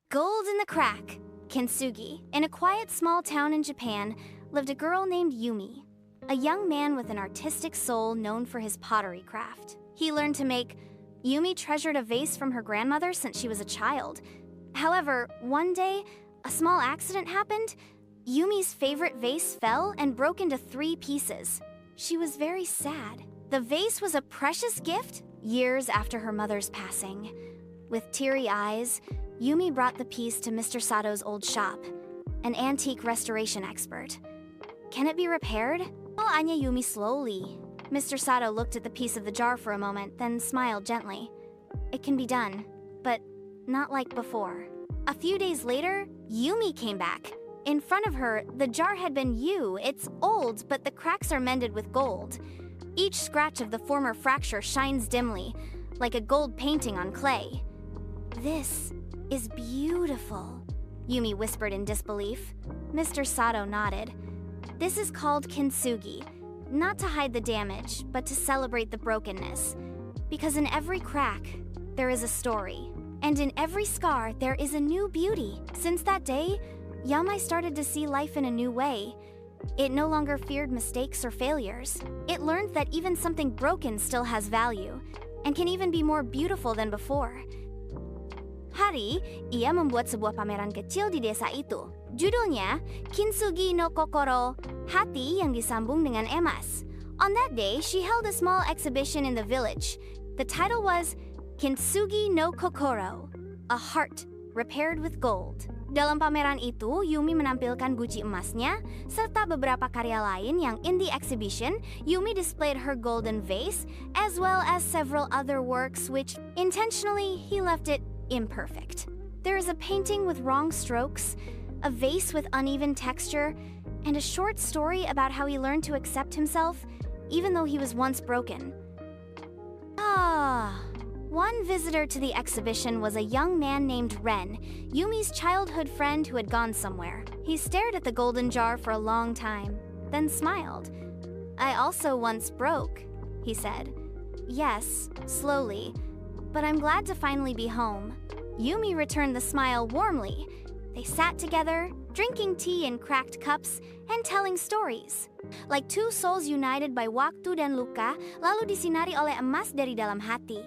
Gold in the crack. Kintsugi. In a quiet small town in Japan, lived a girl named Yumi, a young man with an artistic soul known for his pottery craft. He learned to make. Yumi treasured a vase from her grandmother since she was a child. However, one day, a small accident happened. Yumi's favorite vase fell and broke into 3 pieces. She was very sad. The vase was a precious gift years after her mother's passing. With teary eyes, Yumi brought the piece to Mr. Sato's old shop, an antique restoration expert. "Can it be repaired?" Anya Yumi slowly. Mr. Sato looked at the piece of the jar for a moment, then smiled gently. "It can be done, but not like before." A few days later, Yumi came back. In front of her, the jar had been It's old, but the cracks are mended with gold. Each scratch of the former fracture shines dimly, like a gold painting on clay. "This is beautiful," Yumi whispered in disbelief. Mr. Sato nodded. "This is called Kintsugi, not to hide the damage, but to celebrate the brokenness. Because in every crack, there is a story. And in every scar, there is a new beauty." Since that day, Yamai started to see life in a new way. It no longer feared mistakes or failures. It learned that even something broken still has value, and can even be more beautiful than before. Hari, ia membuat sebuah pameran kecil di desa itu. Judulnya, Kintsugi no Kokoro, hati yang disambung dengan emas. On that day, she held a small exhibition in the village. The title was Kintsugi no Kokoro, a heart repaired with gold. Dalam pameran itu, Yumi menampilkan guci emasnya, serta beberapa karya lain yang in the exhibition, Yumi displayed her golden vase, as well as several other works which, intentionally, he left it imperfect. There is a painting with wrong strokes, a vase with uneven texture, and a short story about how he learned to accept himself, even though he was once broken. One visitor to the exhibition was a young man named Ren, Yumi's childhood friend who had gone somewhere. He stared at the golden jar for a long time, then smiled. "I also once broke," he said. "Yes, slowly, but I'm glad to finally be home." Yumi returned the smile warmly. They sat together, drinking tea in cracked cups and telling stories. Like two souls united by waktu dan luka, lalu disinari oleh emas dari dalam hati.